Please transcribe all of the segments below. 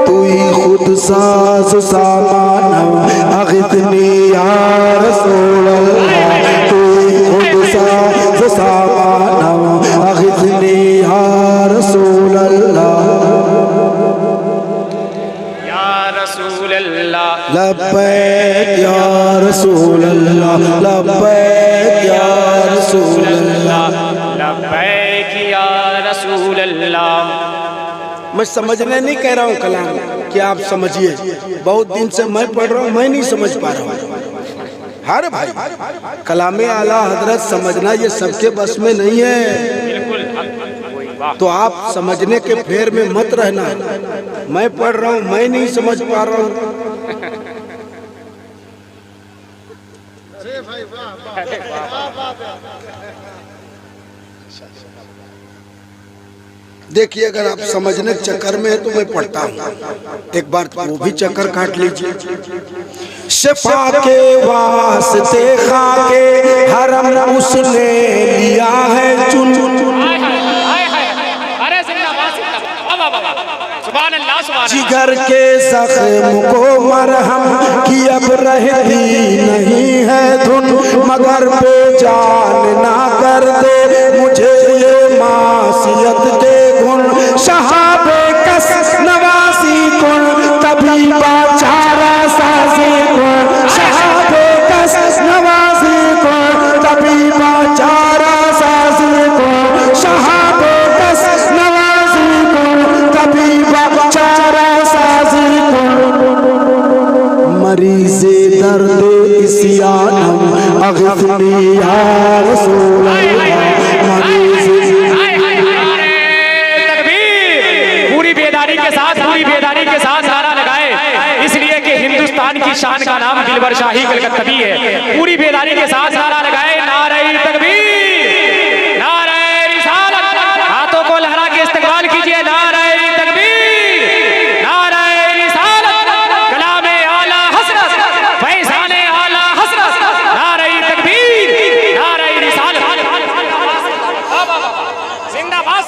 तू ही खुद साज सामान अग़िथनी या रसूल अल्लाह, तू ही खुद साज सामान अग़िथनी या रसूल अल्लाह, या रसूल अल्लाह। लब्बैक या रसूल अल्लाह, लब्बैक या रसूल अल्लाह, लब्बैक या रसूल अल्लाह। मैं समझने नहीं कह रहा हूँ कलाम कि आप समझिए, बहुत दिन से मैं पढ़ रहा हूँ, मैं नहीं समझ पा रहा हूँ। हर भाई कलामे आला हजरत समझना ये सबके बस में नहीं है, तो आप समझने के फेर में मत रहना। मैं पढ़ रहा हूँ, मैं नहीं समझ पा रहा हूँ। देखिए, अगर आप समझने के चक्कर में है तो मैं पढ़ता हूँ, एक बार वो भी चक्कर काट लीजिए। शफा के वास्ते खाके हरम उसने लिया है चुन, जिगर के जख्म को मरहम की अब रहती नहीं है धुन, मगर बेजान ना कर दे मुझे ये मासियत के गुण, शहाबे कस नवासी गुण तभी बाचारा साजी गुण, शहाबे कस नवासी गुण तभी बाचारा साजी गुण, शहाबे कस नवासी गुण तभी बाचारा साजी गुण, मरीज़े दर्द इस्यानम अग़िथनी या रसूल अल्लाह, पूरी बेदारी के साथ नारा लगाए, इसलिए कि हिंदुस्तान की शान का नाम दिलबर शाही कलकत्तवी है। पूरी बेदारी के साथ नारा लगाए, नारे तकबीर, नारे रिसालत, हाथों को लहरा के इस्तकबाल कीजिए, नारे तकबीर, नारे रिसालत, कलामे आला हज़रत, फैज़ाने आला हज़रत, नारे तकबीर, नारे रिसालत, जिंदाबाद।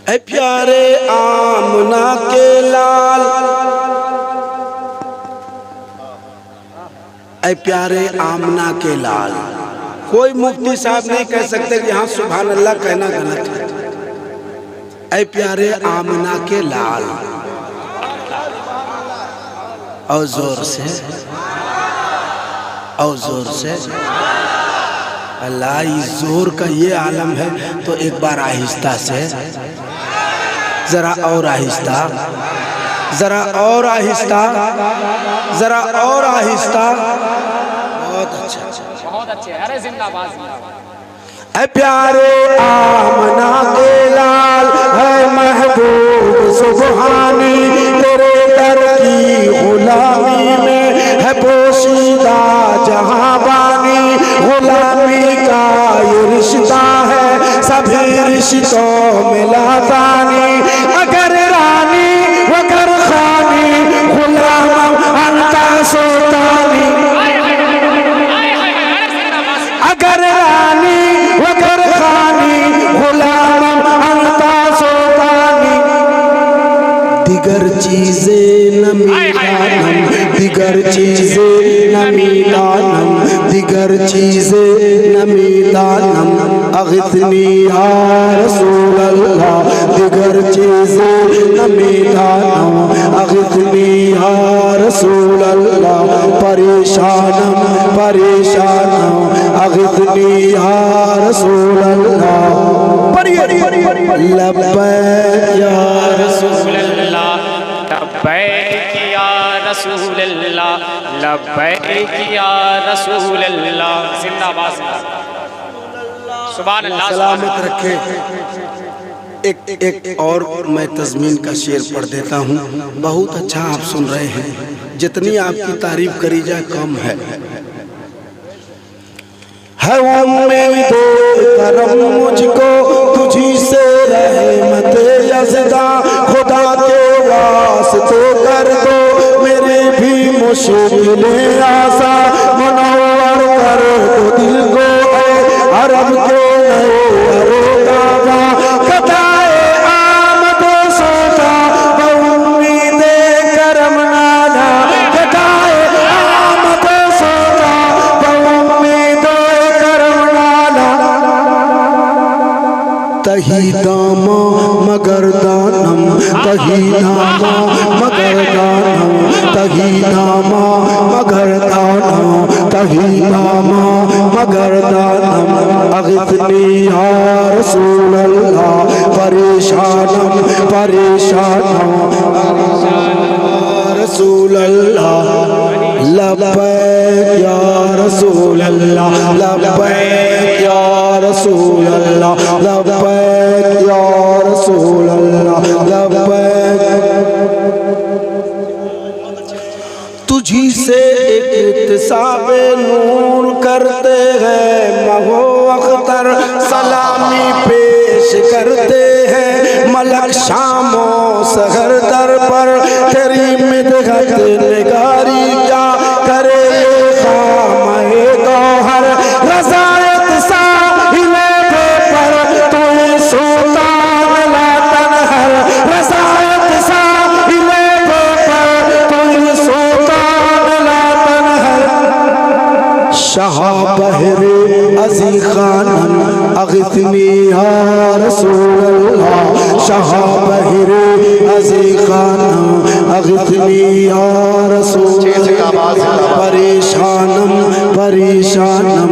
ऐ प्यारे आमना के लाल, ऐ प्यारे आमना के लाल, कोई मुफ्ती साहब नहीं कह सकते कि हाँ सुभान अल्लाह कहना गलत है। ऐ प्यारे आमना के लाल, और जोर से, और जोर से। अल्लाह, इस जोर का ये आलम है तो एक बार आहिस्ता से, जरा और आहिस्ता, जरा और आहिस्ता, जरा और आहिस्ता। बहुत अच्छा, बहुत अच्छे, अरे जिंदाबाद। ऐ प्यारे आमना के लाल, है महबूब सुबहानी, तेरे दर की गुलामी में है पोशीदा जहां बानी, गुलामी का ये रिश्ता है सभी रिश्तों में लातानी, अगर रानी वगर खानी गुलाम अंता सोतानी, अगर रानी वगर खानी गुलाम अंता सोतानी, दिगर चीजें नमीदानम, दिगर चीजें नमीदानम, दिगर चीजें नमीदानम अग़िथनी या रसूल अल्लाह, दिगर चीजें नमीदानम अग़िथनी या रसूल अल्लाह, परेशानम परेशानम अग़िथनी या रसूल अल्लाह, लब्बैक या रसूल अल्लाह, लब्बैक या रसूल अल्लाह, लब्बैक या रसूल अल्लाह। जिंदाबाद, सुभान अल्लाह, सलामत रखे। एक और मैं तज़मीन का शेर पढ़ देता हूँ। बहुत अच्छा आप सुन रहे हैं, जितनी आपकी तारीफ करी जाए कम है। उम्मीद करम मुझको तुझी से रहमत यज़दा, खुदा के वास्ते कर दो मेरे भी मुश्किलें आसा, मुनव्वर कर दो दिल को अरब के नए तही दामा मगर दानम, तही दामा मगर दानम, तही दामा मगर दानम, तही दामा मगर दानम। अगिथनी या रसूल अल्लाह, परेशानम परेशानम रसूल अल्लाह, लब्बैक या रसूल अल्लाह, लब्बैक या रसूल अल्लाह, लब्बैक या रसूल अल्लाह, लब्बैक। तुझी से एक इत्तिसाबे नूर करते हैं महो अख्तर, सलामी पेश करते हैं मलक शामो सहर दर पर। तेरी मिदहत निगारी क्या करे खामे गौहर, रज़ायत साहिले पर तू सुल्तान ला तनहर, रज़ायत साहिले पर तू सुल्तान ला तनहर। शाह बहरे अज़ी खानम अगिथनी या रसूल अल्लाह, शाह बहरे अज़ी खानम अगिथनी या रसूल अल्लाह, परेशानम परेशानम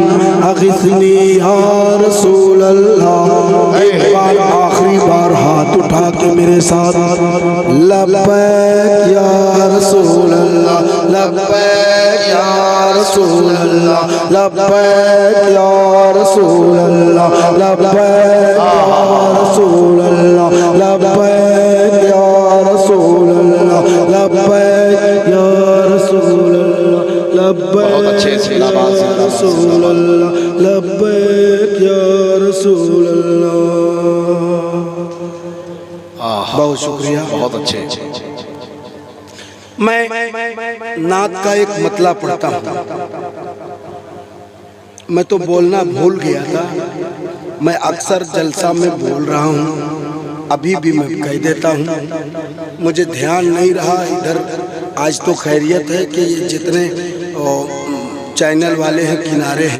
अगिथनी या रसूल अल्लाह। एक बार आखिरी बार हाथ उठा के मेरे साथ लब्बैक या रसूल अल्लाह, लब्बैक या रसूल अल्लाह, लब्बैक या रसूल अल्लाह, लब्बैक या रसूल अल्लाह, लब्बैक या रसूल अल्लाह, लब्बैक या रसूल अल्लाह, लब्बैक या रसूल अल्लाह, लब्बैक या रसूल अल्लाह। बहुत शुक्रिया, बहुत अच्छे। मैं नात का एक मतला पढ़ता हूँ। मैं तो बोलना भूल गया था, मैं अक्सर जलसा में बोल रहा हूँ, अभी भी मैं कह देता हूँ, मुझे ध्यान नहीं रहा इधर। आज तो खैरियत है कि ये जितने चैनल वाले हैं किनारे हैं।